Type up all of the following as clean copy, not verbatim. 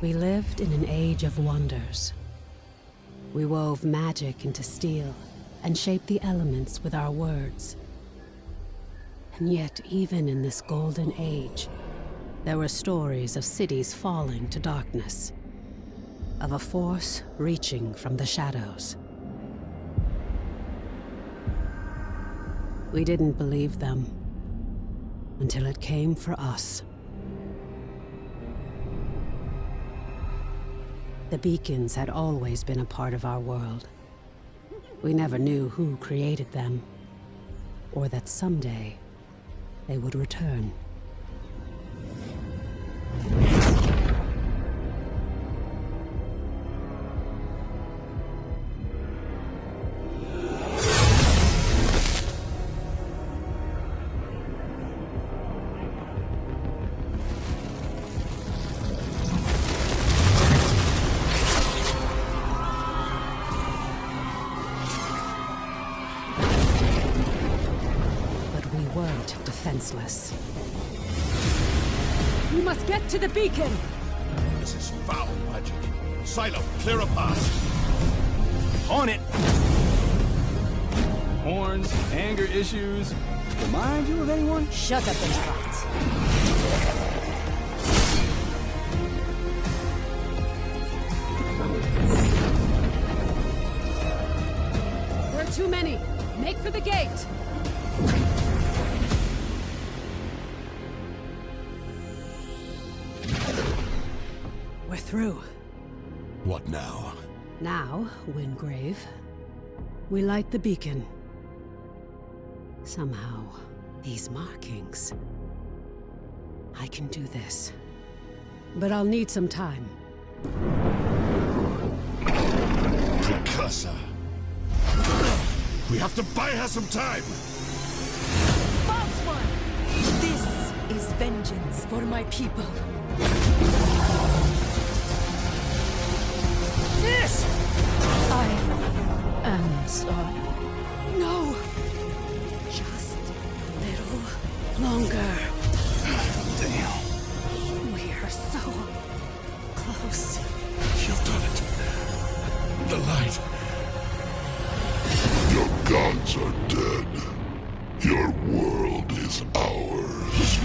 We lived in an age of wonders. We wove magic into steel and shaped the elements with our words. And yet, even in this golden age, there were stories of cities falling to darkness, of a force reaching from the shadows. We didn't believe them until it came for us. The beacons had always been a part of our world. We never knew who created them, or that someday they would return. Defenseless. We must get to the beacon! This is foul magic. Silo, clear a path. On it! Horns, anger issues. Remind you of anyone? Shut up and fight. There are too many. Make for the gate. We're through. What now? Now, Wingrave, we light the beacon. Somehow, these markings... I can do this. But I'll need some time. Precursor. We have to buy her some time! False one! This is vengeance for my people. This! I am sorry. No! Just a little longer. Damn. We are so close. You've done it. The light. Your gods are dead. Your world is ours.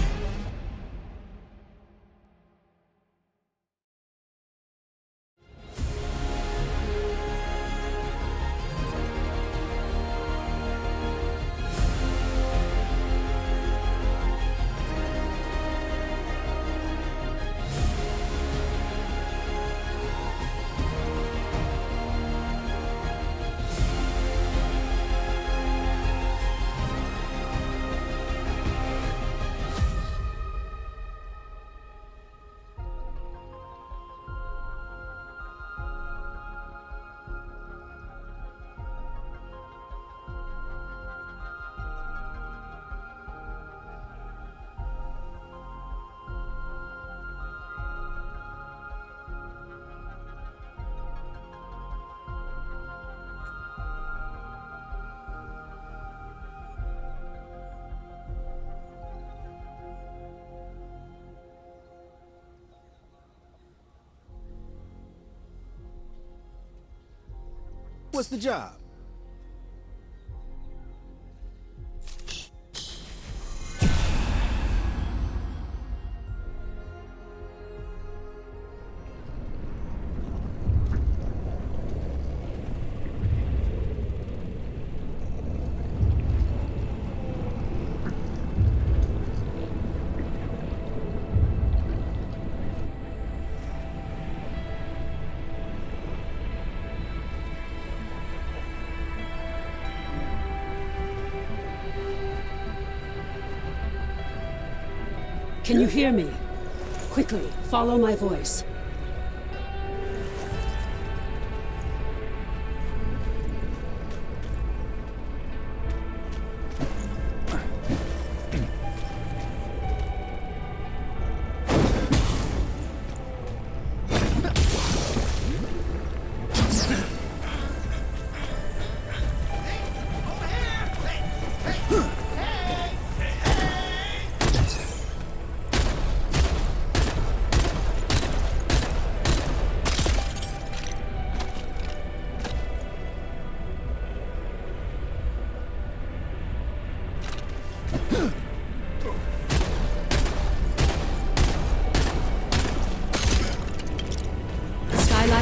What's the job? Can you hear me? Quickly, follow my voice.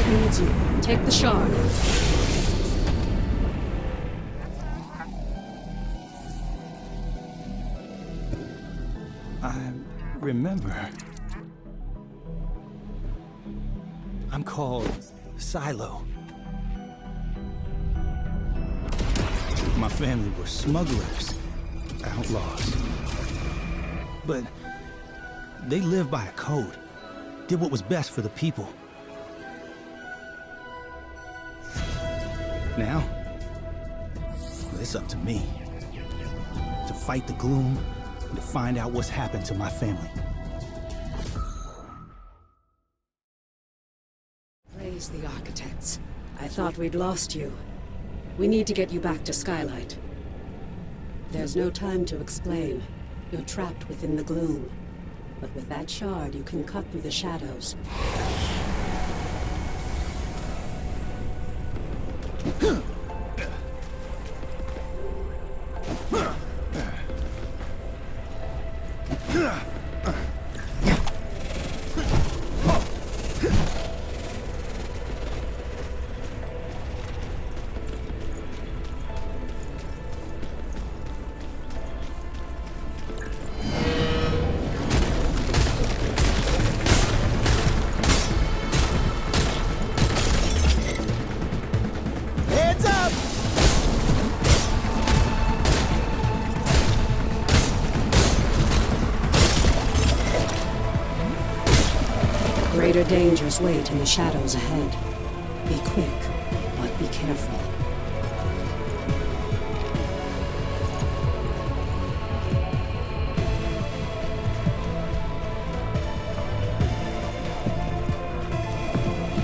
Skylight needs you. Take the shard. I remember. I'm called Silo. My family were smugglers, outlaws. But they lived by a code, did what was best for the people. Now, well, it's up to me to fight the gloom and to find out what's happened to my family. Praise the architects. I thought we'd lost you. We need to get you back to Skylight. There's no time to explain. You're trapped within the gloom. But with that shard, you can cut through the shadows. Heads up! Greater dangers wait in the shadows ahead. Be quick, but be careful.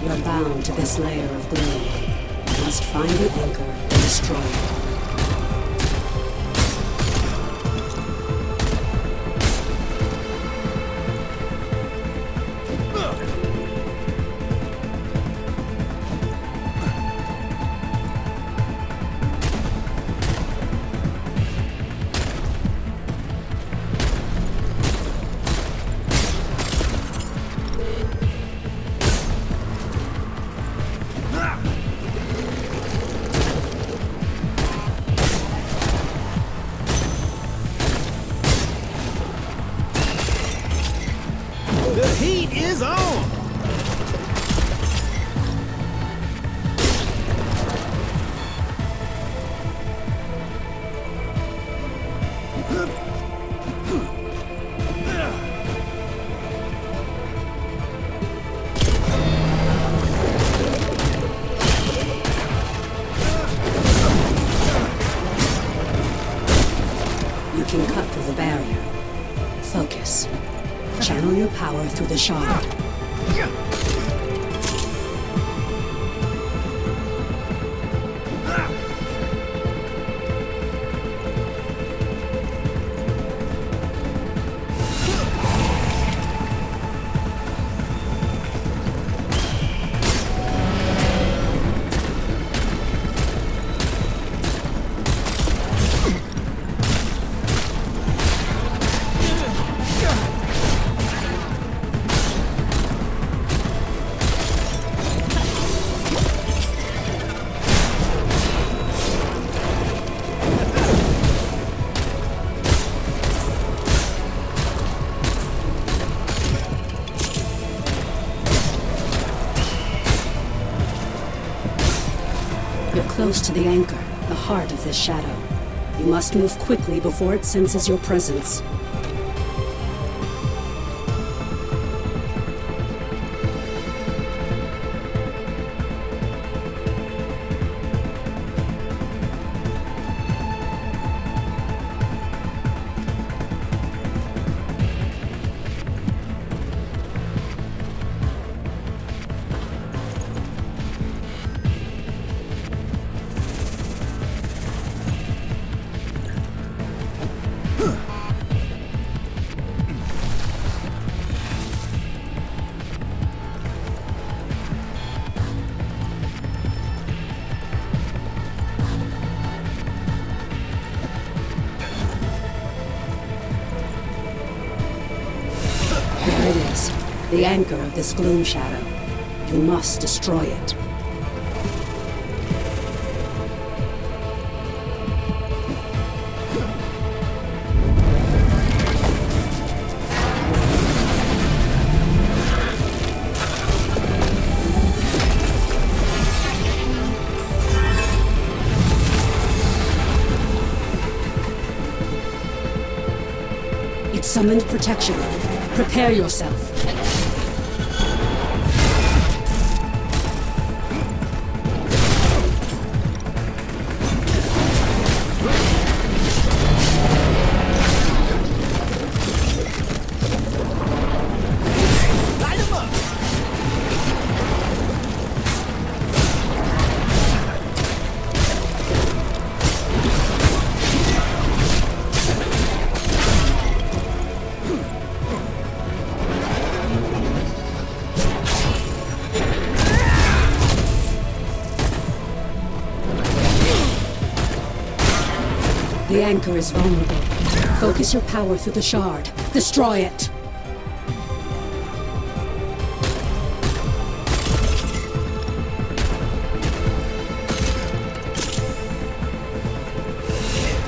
You're bound to this layer of gloom. You must find the anchor and destroy it. The heat is on! You can cut through the barrier. Focus. Channel your power through the shard. You're close to the anchor, the heart of this shadow. You must move quickly before it senses your presence. There it is, the anchor of this gloom shadow. You must destroy it. It summoned protection. Prepare yourself. The anchor is vulnerable. Focus your power through the shard. Destroy it!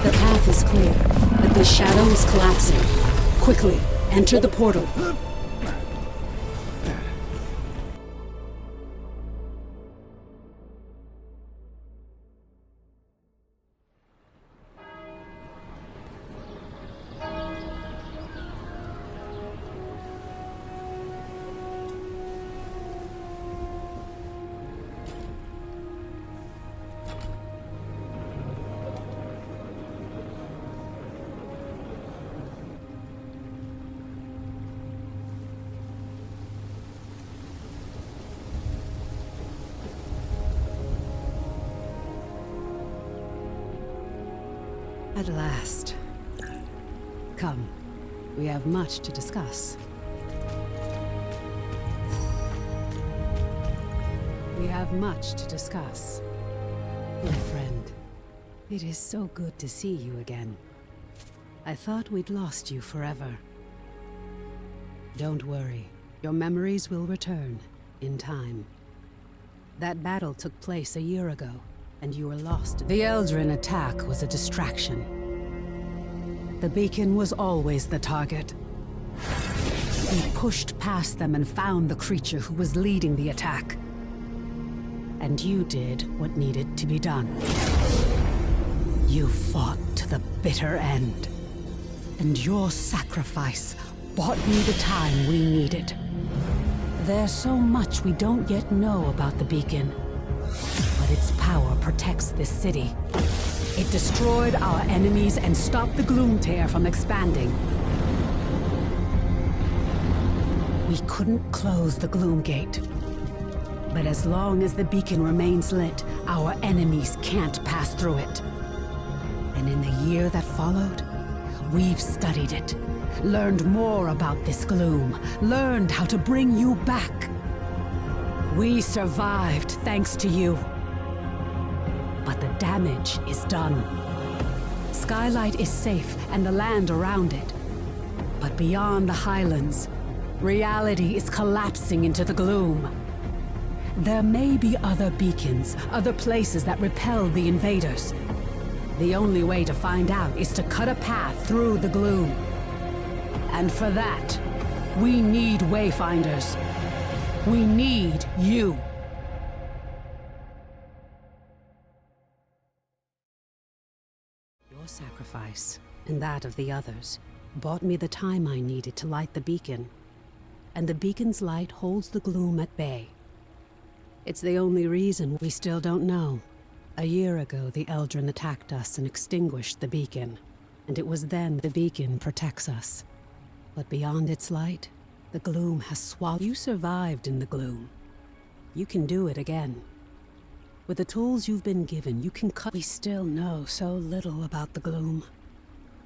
The path is clear, but the shadow is collapsing. Quickly, enter the portal. At last. Come, we have much to discuss. We have much to discuss. My friend, it is so good to see you again. I thought we'd lost you forever. Don't worry, your memories will return, in time. That battle took place a year ago, and you were lost. The Eldrin attack was a distraction. The beacon was always the target. We pushed past them and found the creature who was leading the attack. And you did what needed to be done. You fought to the bitter end. And your sacrifice bought me the time we needed. There's so much we don't yet know about the beacon. But its power protects this city. It destroyed our enemies and stopped the Gloom Tear from expanding. We couldn't close the Gloom Gate. But as long as the beacon remains lit, our enemies can't pass through it. And in the year that followed, we've studied it, learned more about this gloom, learned how to bring you back. We survived thanks to you. But the damage is done. Skylight is safe and the land around it. But beyond the highlands, reality is collapsing into the gloom. There may be other beacons, other places that repel the invaders. The only way to find out is to cut a path through the gloom. And for that, we need Wayfinders. We need you. Your sacrifice, and that of the others, bought me the time I needed to light the beacon. And the beacon's light holds the gloom at bay. It's the only reason we still don't know. A year ago, the Eldrin attacked us and extinguished the beacon. And it was then the beacon protects us. But beyond its light, the gloom has swallowed. You survived in the gloom. You can do it again. With the tools you've been given, you can cut. We still know so little about the gloom.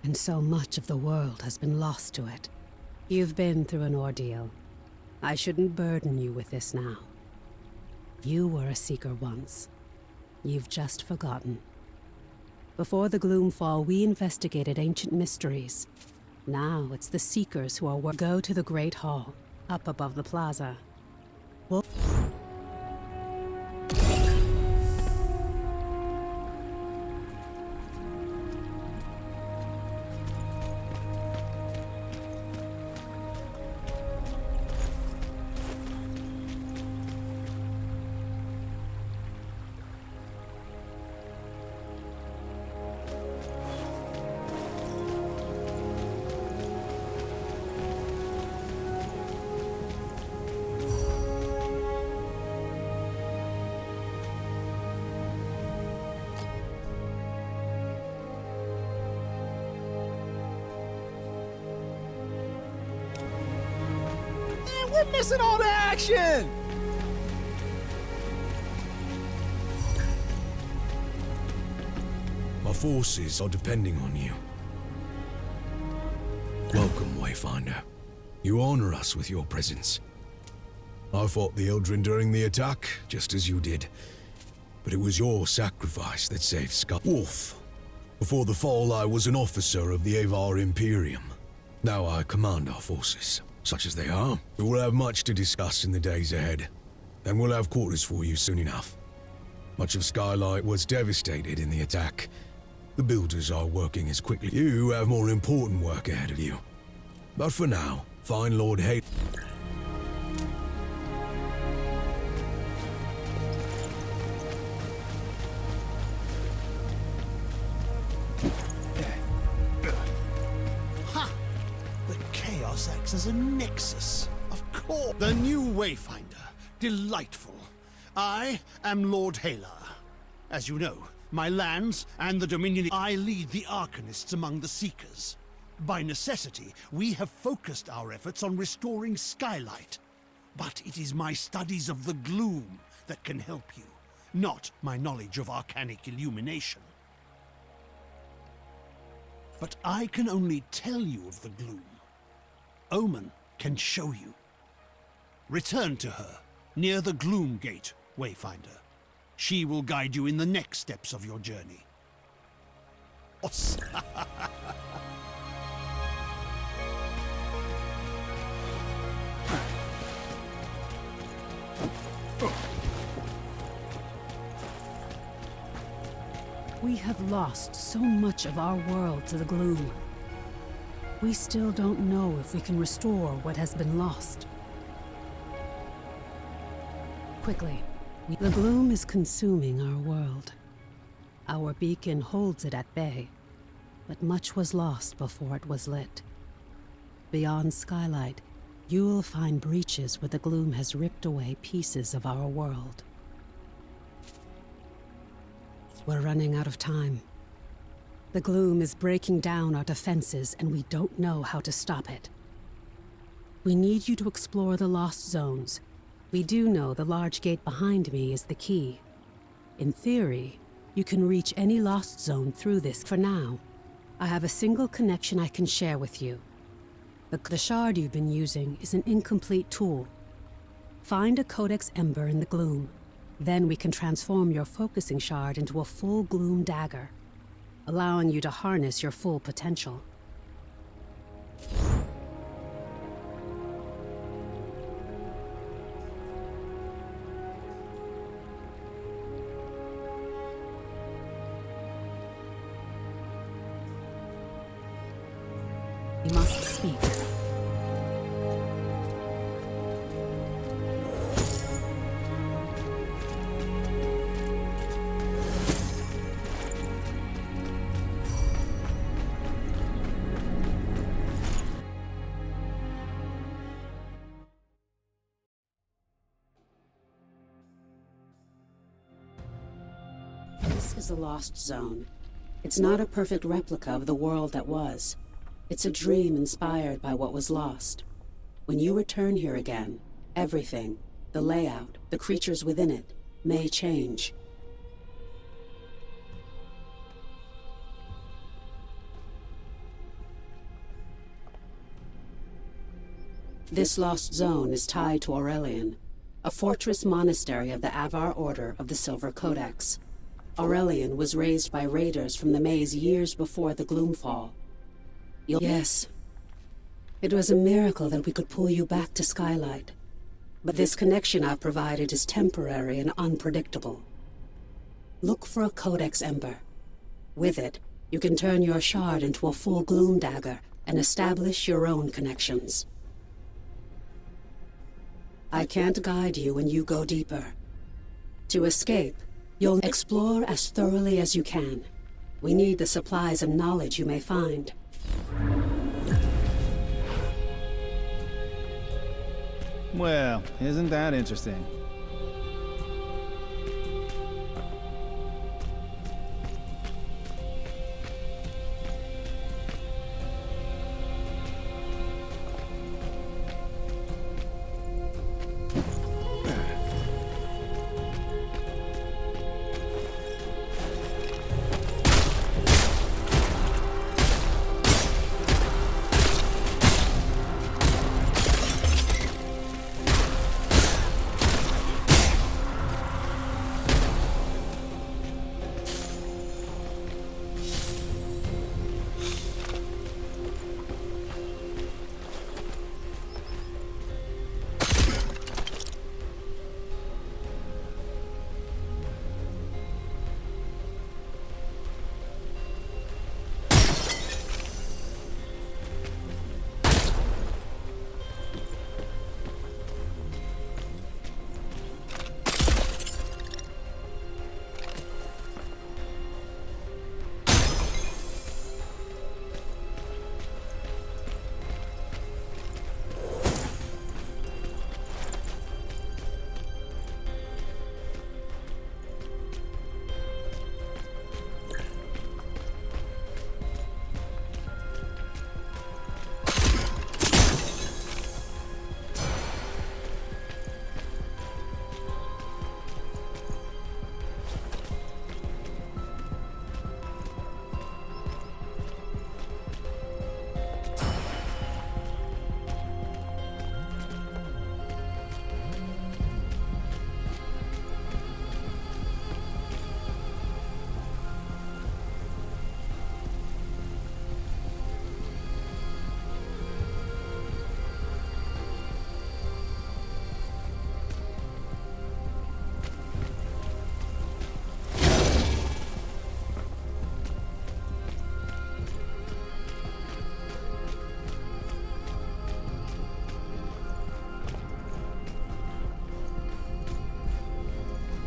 And so much of the world has been lost to it. You've been through an ordeal. I shouldn't burden you with this now. You were a seeker once. You've just forgotten. Before the Gloomfall, we investigated ancient mysteries. Now it's the Seekers who are go to the Great Hall, up above the plaza. We're missing all the action! My forces are depending on you. Welcome, Wayfinder. You honor us with your presence. I fought the Eldrin during the attack, just as you did. But it was your sacrifice that saved Wolf. Before the fall, I was an officer of the Avar Imperium. Now I command our forces, such as they are. We will have much to discuss in the days ahead, and we'll have quarters for you soon enough. Much of Skylight was devastated in the attack. The builders are working as quickly. You have more important work ahead of you. But for now, find Lord Hay. Ha! The Chaos acts as a nexus, of course. The new Wayfinder. Delightful. I am Lord Halar. As you know, my lands and the Dominion... I lead the Arcanists among the Seekers. By necessity, we have focused our efforts on restoring Skylight. But it is my studies of the gloom that can help you, not my knowledge of arcanic illumination. But I can only tell you of the gloom. Omen can show you. Return to her, near the Gloom Gate, Wayfinder. She will guide you in the next steps of your journey. We have lost so much of our world to the gloom. We still don't know if we can restore what has been lost. Quickly. The gloom is consuming our world. Our beacon holds it at bay, but much was lost before it was lit. Beyond Skylight, you will find breaches where the gloom has ripped away pieces of our world. We're running out of time. The gloom is breaking down our defenses, and we don't know how to stop it. We need you to explore the lost zones. We do know the large gate behind me is the key. In theory, you can reach any lost zone through this. For now, I have a single connection I can share with you. The shard you've been using is an incomplete tool. Find a Codex Ember in the gloom. Then we can transform your focusing shard into a full gloom dagger, allowing you to harness your full potential. You must speak. This is a lost zone. It's not a perfect replica of the world that was. It's a dream inspired by what was lost. When you return here again, everything, the layout, the creatures within it, may change. This lost zone is tied to Aurelian, a fortress monastery of the Avar Order of the Silver Codex. Aurelian was raised by raiders from the maze years before the Gloomfall. Yes. It was a miracle that we could pull you back to Skylight. But this connection I've provided is temporary and unpredictable. Look for a Codex Ember. With it, you can turn your shard into a full gloom dagger and establish your own connections. I can't guide you when you go deeper. To escape, you'll explore as thoroughly as you can. We need the supplies and knowledge you may find. Well, isn't that interesting?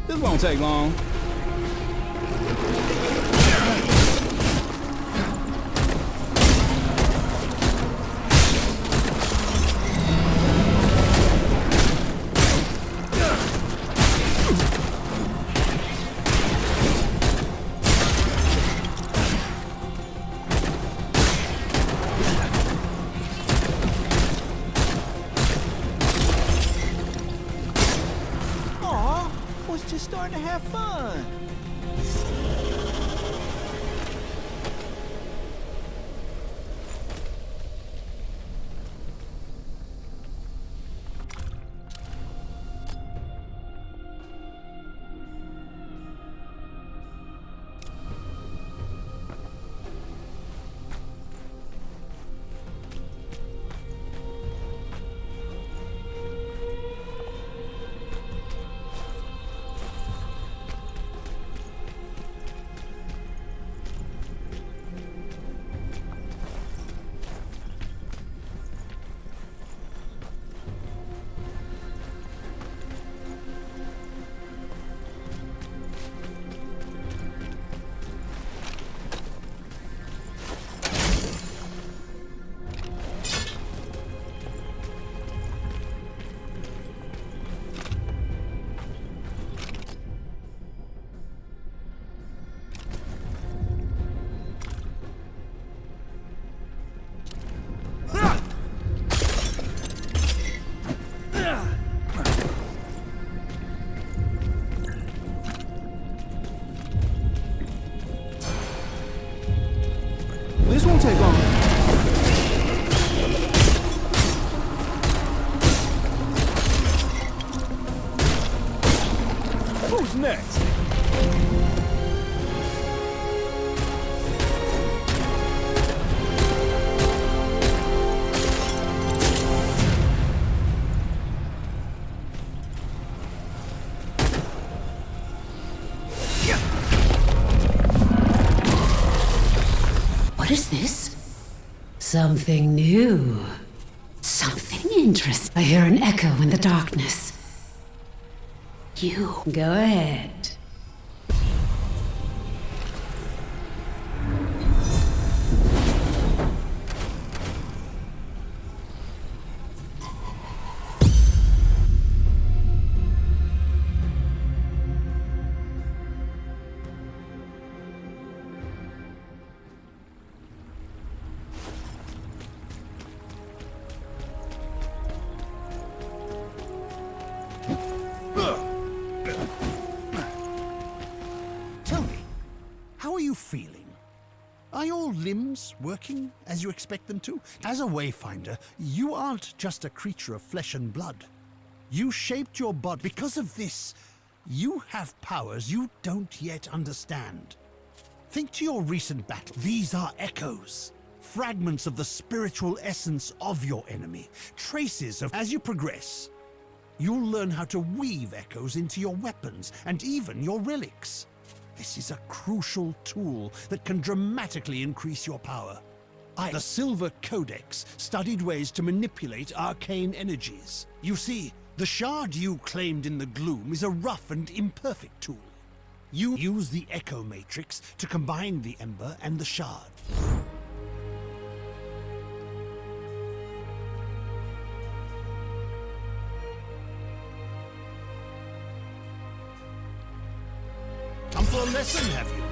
This won't take long. Just starting to have fun. This won't take long. Who's next? What is this? Something new. Something interesting. I hear an echo in the darkness. You go ahead. Tell me, how are you feeling? Are your limbs working as you expect them to? As a Wayfinder, you aren't just a creature of flesh and blood. You shaped your body. Because of this, you have powers you don't yet understand. Think to your recent battle. These are echoes. Fragments of the spiritual essence of your enemy. Traces of... As you progress, you'll learn how to weave echoes into your weapons and even your relics. This is a crucial tool that can dramatically increase your power. The Silver Codex studied ways to manipulate arcane energies. You see, the shard you claimed in the gloom is a rough and imperfect tool. You use the Echo Matrix to combine the Ember and the shard. Come for a lesson, have you?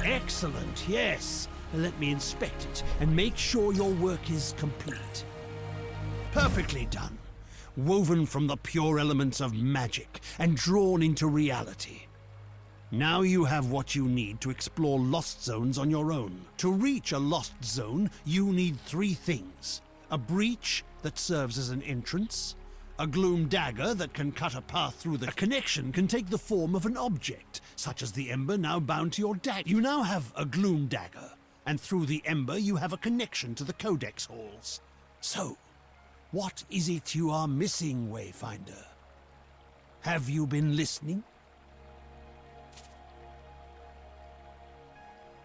Excellent, yes. Let me inspect it and make sure your work is complete. Perfectly done. Woven from the pure elements of magic and drawn into reality. Now you have what you need to explore lost zones on your own. To reach a lost zone, you need 3 things. A breach that serves as an entrance, a gloom dagger that can cut a path through the... A connection can take the form of an object, such as the ember now bound to your dagger. You now have a gloom dagger, and through the ember you have a connection to the Codex halls. So, What is it you are missing, Wayfinder? Have you been listening?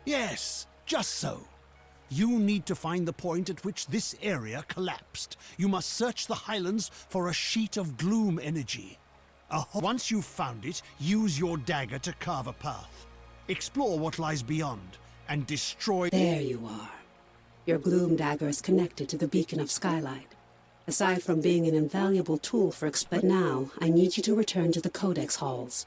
Yes, just so. You need to find the point at which this area collapsed. You must search the highlands for a sheet of gloom energy. Once you've found it, use your dagger to carve a path. Explore what lies beyond, and destroy... There you are. Your gloom dagger is connected to the beacon of Skylight. Aside from being an invaluable tool for but now, I need you to return to the Codex halls.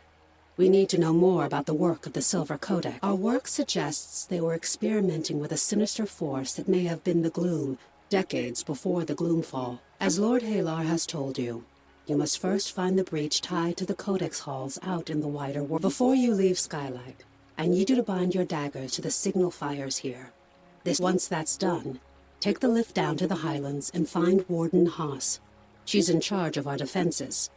We need to know more about the work of the Silver Codex. Our work suggests they were experimenting with a sinister force that may have been the Gloom, decades before the Gloomfall. As Lord Halar has told you, you must first find the breach tied to the Codex halls out in the wider world. Before you leave Skylight, I need you to bind your daggers to the signal fires here. Once that's done, take the lift down to the Highlands and find Warden Haas. She's in charge of our defenses.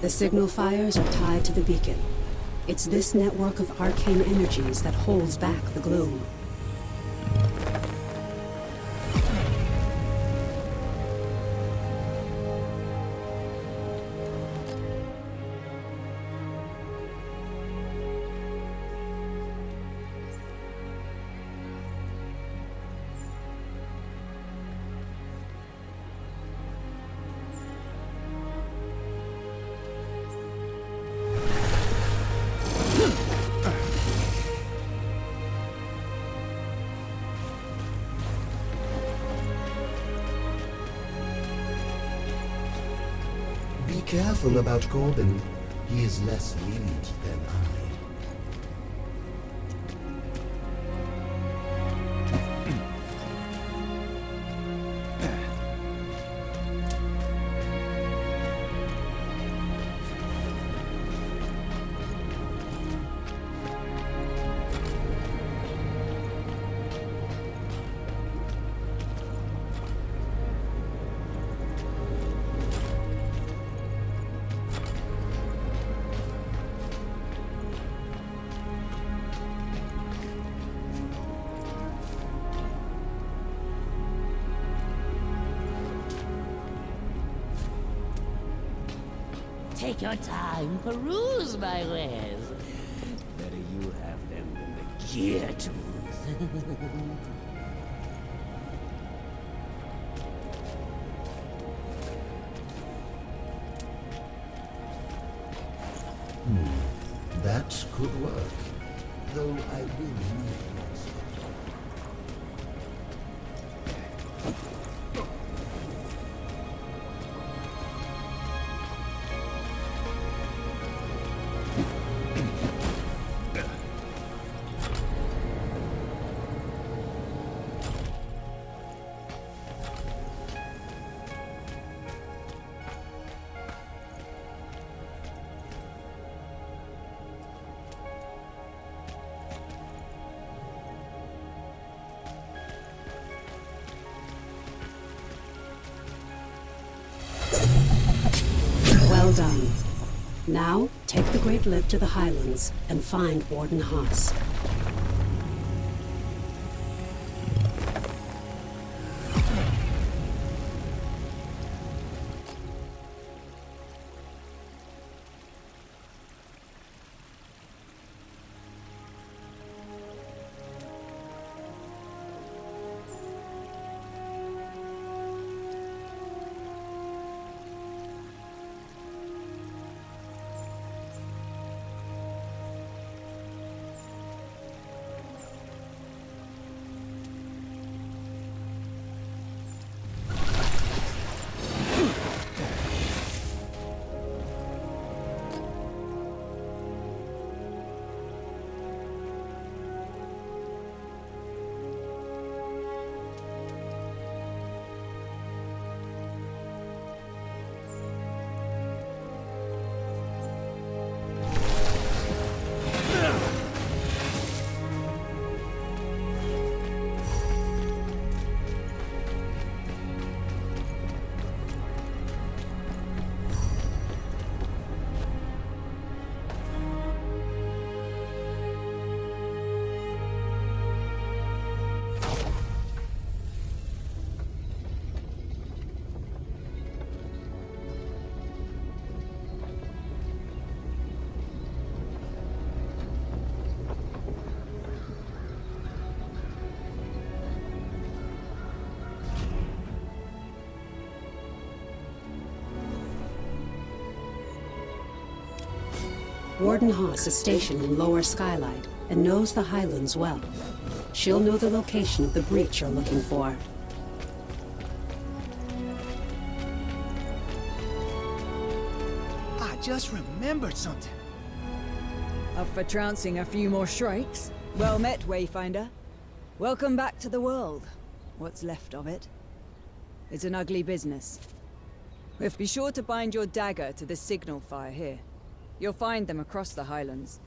The signal fires are tied to the beacon. It's this network of arcane energies that holds back the gloom. Be careful about Corbin. He is less lenient than I. Take your time, peruse my wares. Better you have them than the gear tooth. That could work, though I will need it. Well done. Now, take the Great Lift to the Highlands and find Warden Haas. Warden Haas is stationed in Lower Skylight and knows the Highlands well. She'll know the location of the breach you're looking for. I just remembered something. Up for trouncing a few more shrikes? Well met, Wayfinder. Welcome back to the world. What's left of it. It's an ugly business. Be sure to bind your dagger to the signal fire here. You'll find them across the Highlands.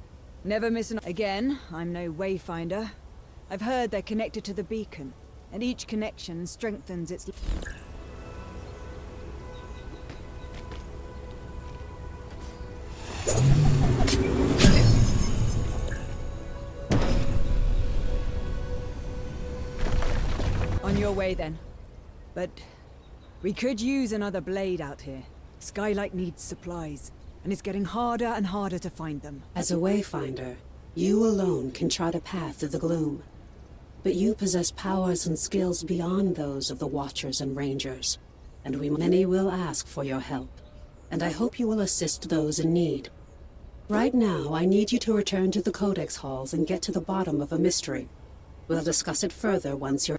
Never miss an... Again, I'm no Wayfinder. I've heard they're connected to the beacon, and each connection strengthens its... On your way then. But we could use another blade out here. Skylight needs supplies, and it's getting harder and harder to find them. As a Wayfinder, you alone can chart a path through the gloom. But you possess powers and skills beyond those of the Watchers and Rangers, and many will ask for your help, and I hope you will assist those in need. Right now, I need you to return to the Codex Halls and get to the bottom of a mystery. We'll discuss it further once you're...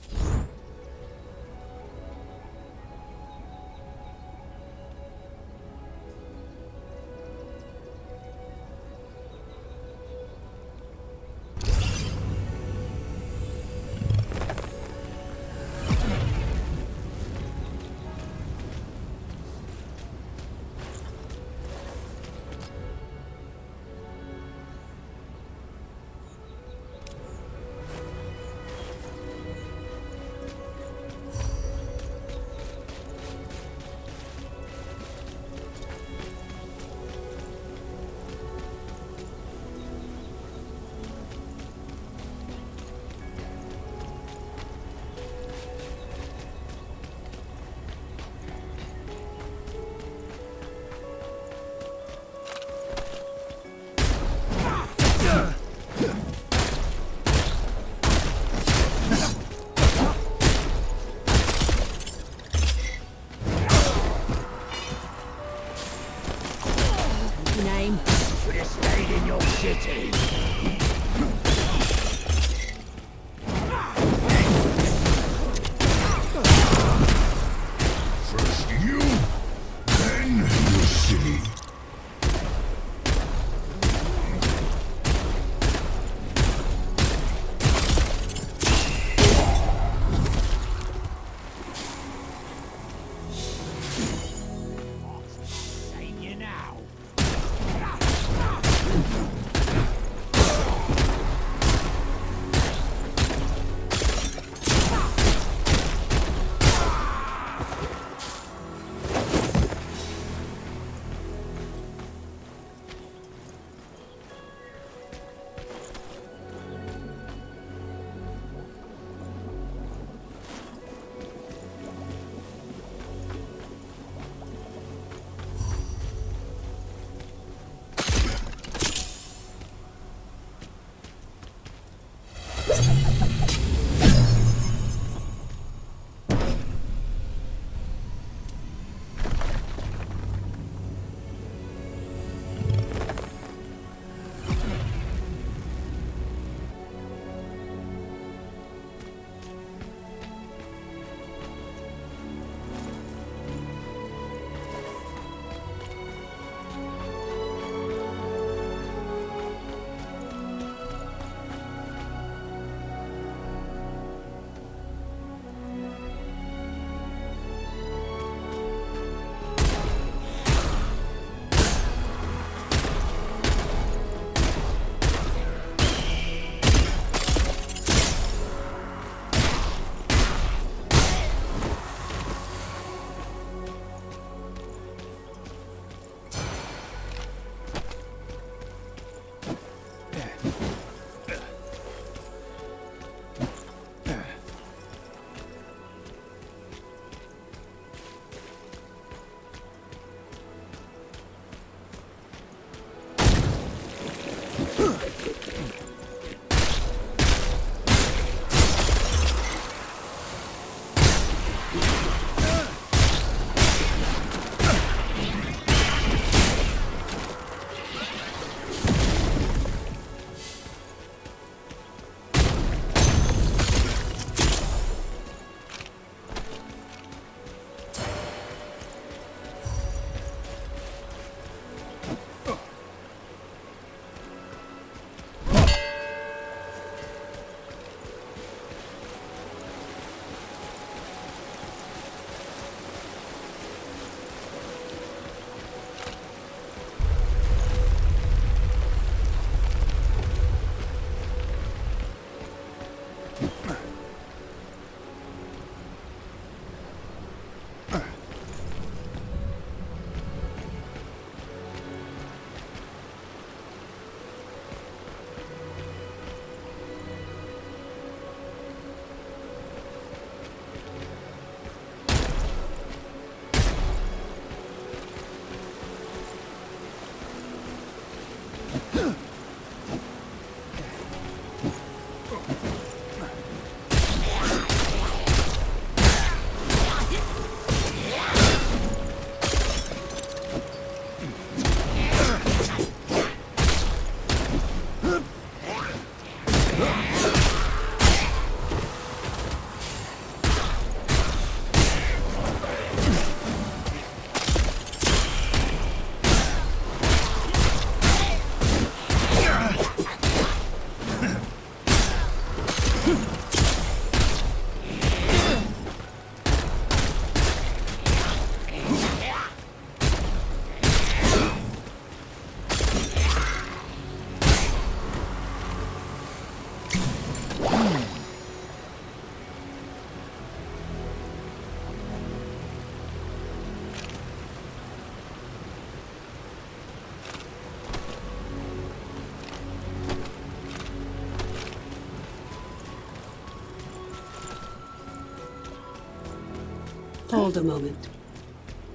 Hold a moment.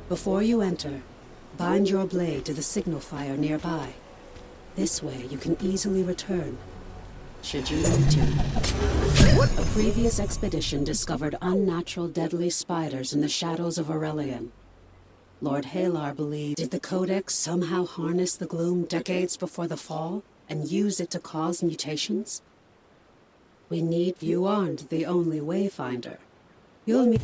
Before you enter, bind your blade to the signal fire nearby. This way you can easily return, should you need to. A previous expedition discovered unnatural deadly spiders in the shadows of Aurelian. Lord Halar believed, did the Codex somehow harness the gloom decades before the fall and use it to cause mutations? We need... You aren't the only Wayfinder. You'll meet...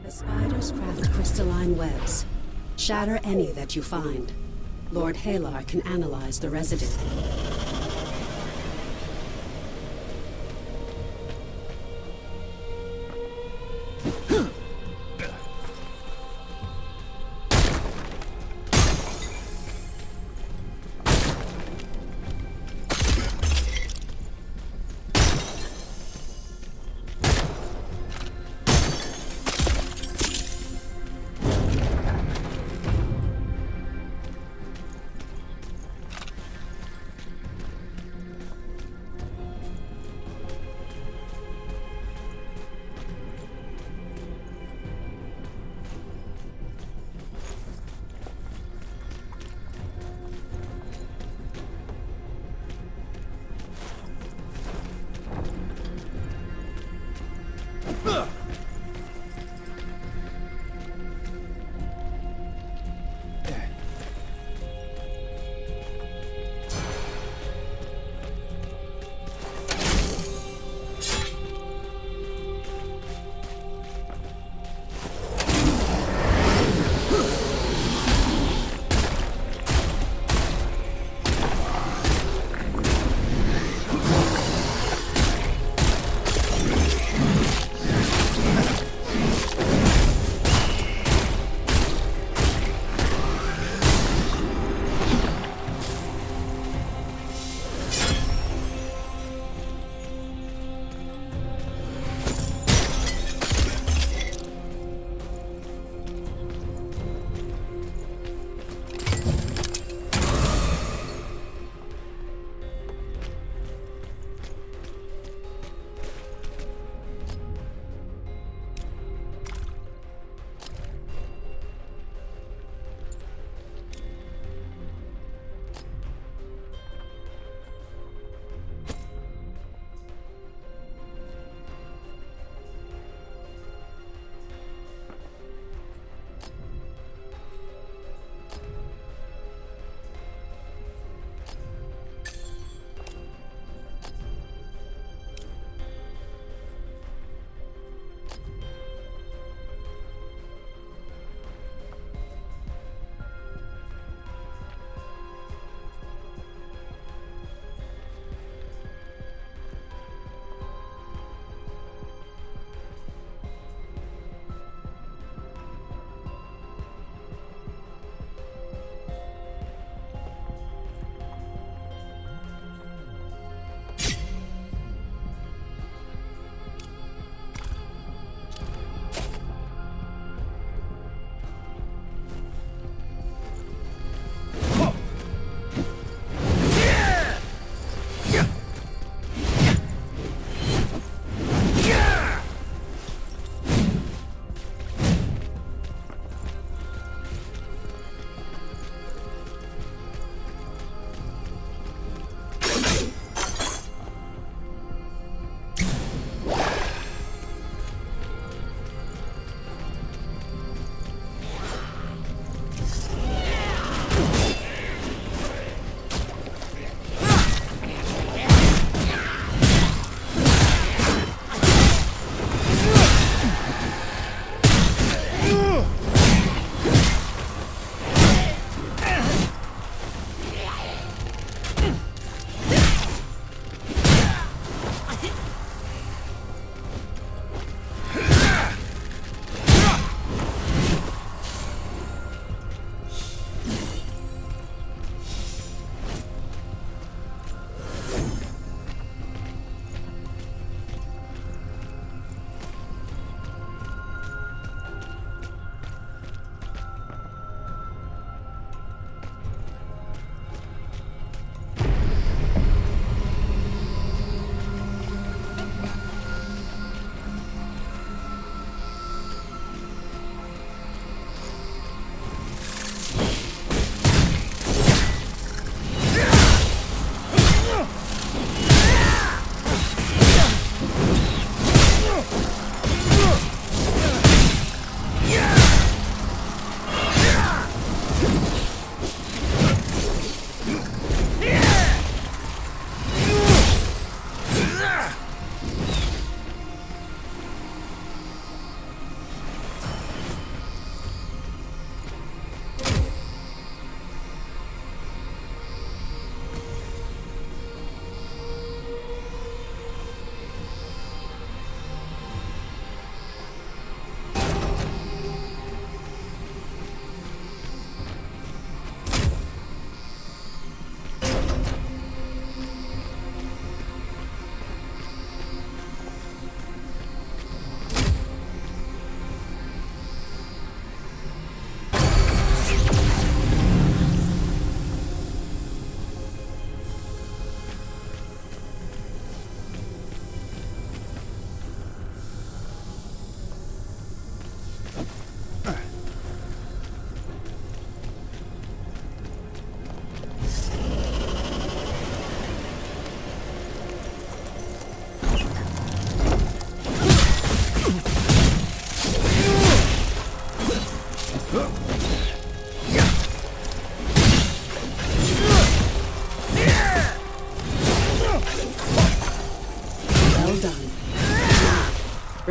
The spiders craft crystalline webs. Shatter any that you find. Lord Halar can analyze the residue.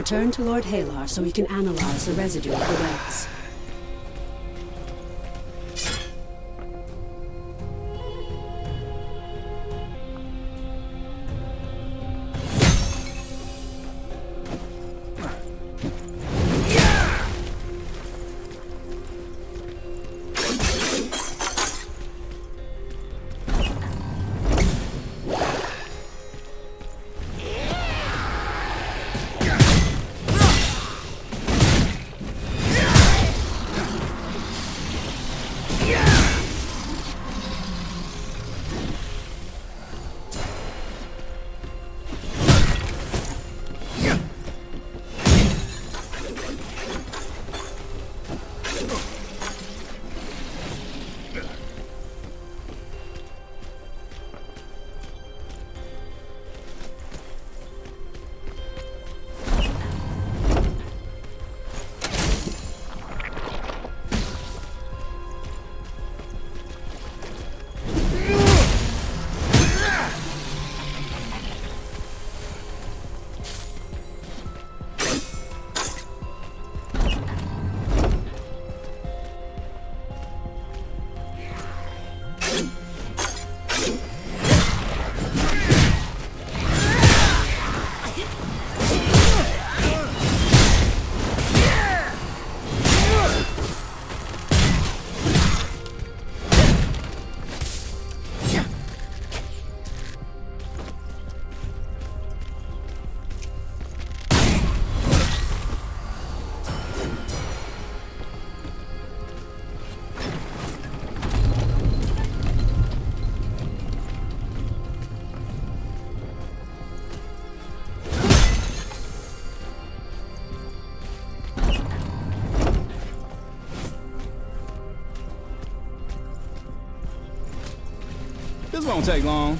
Return to Lord Halar so we can analyze the residue of the webs. This won't take long.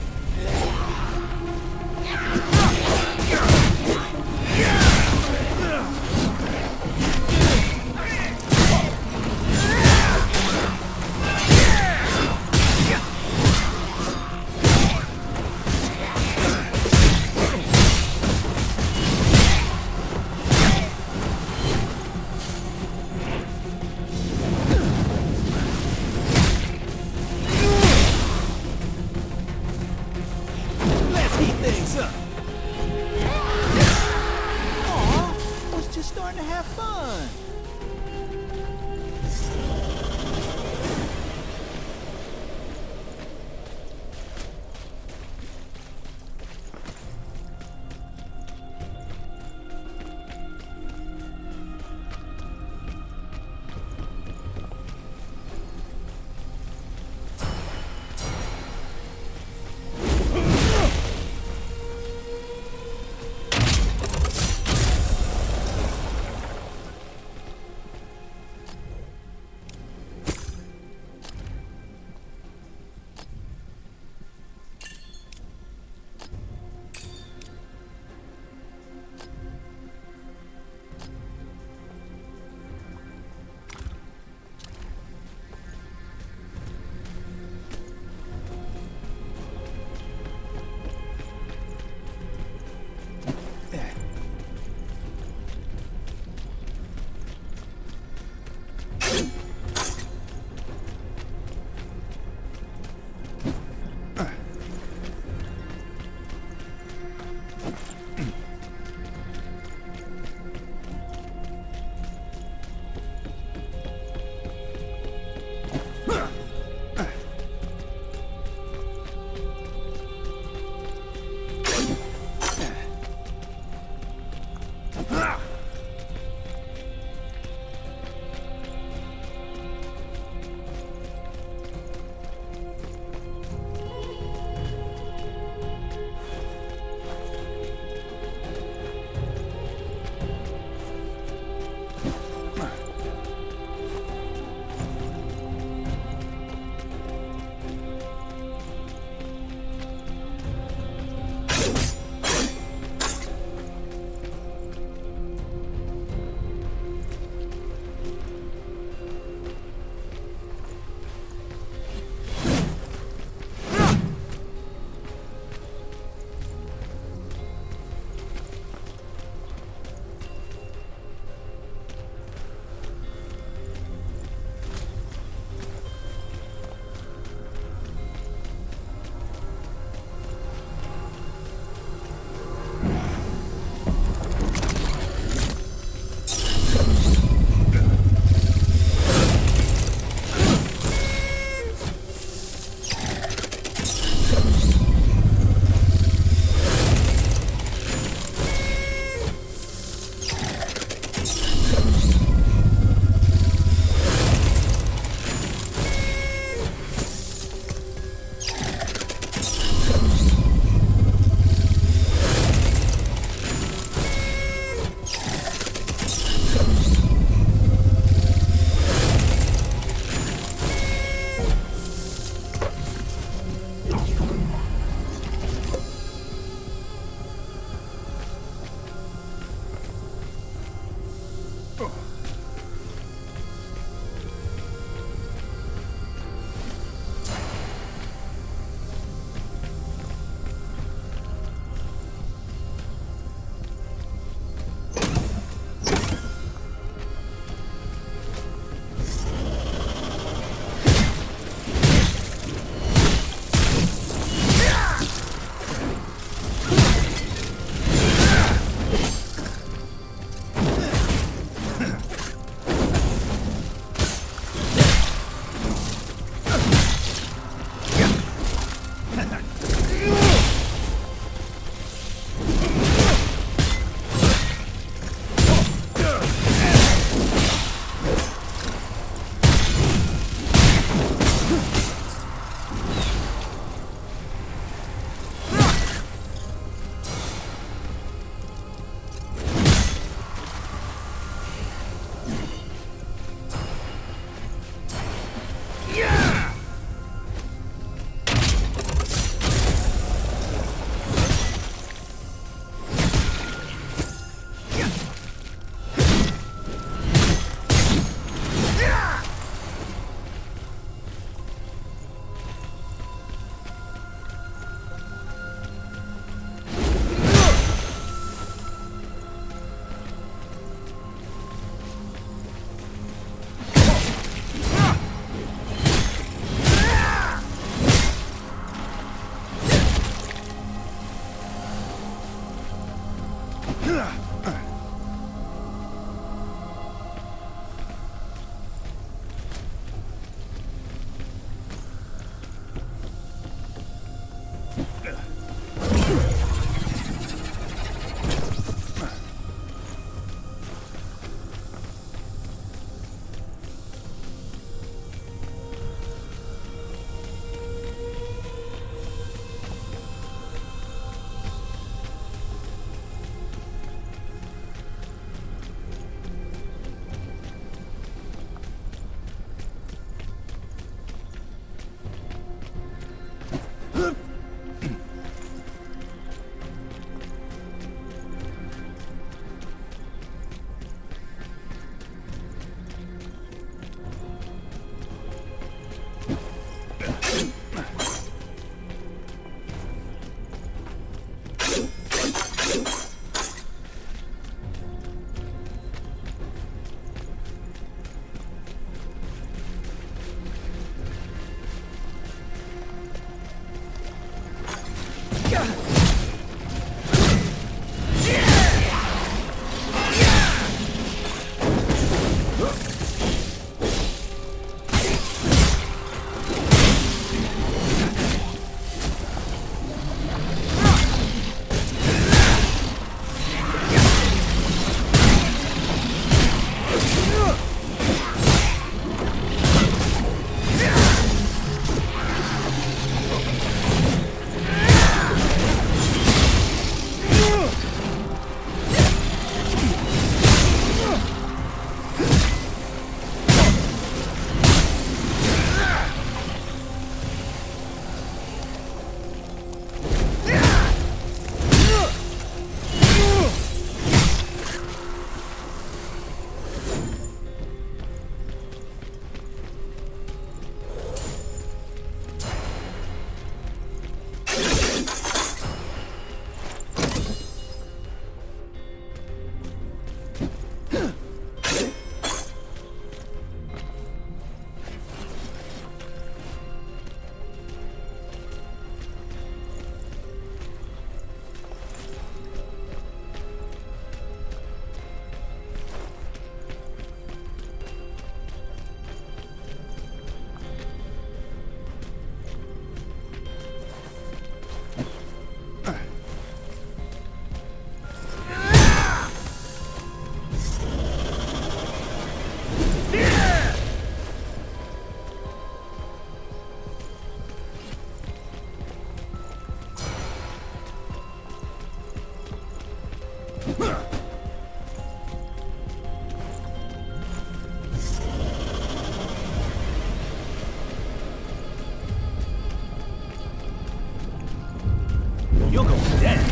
You're going dead.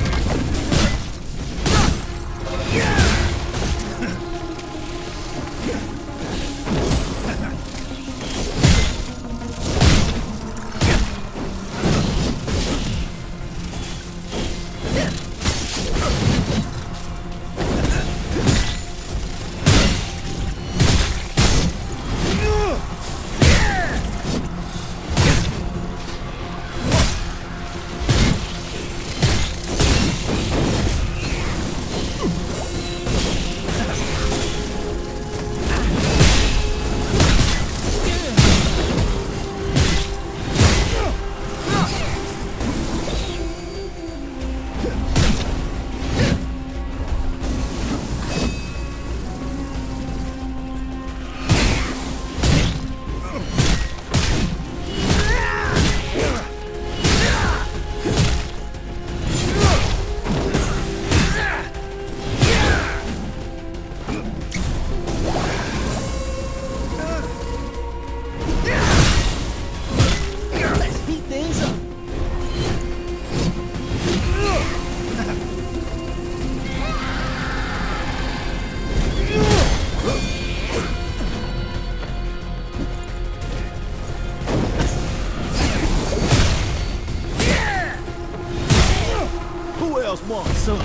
Who else wants some?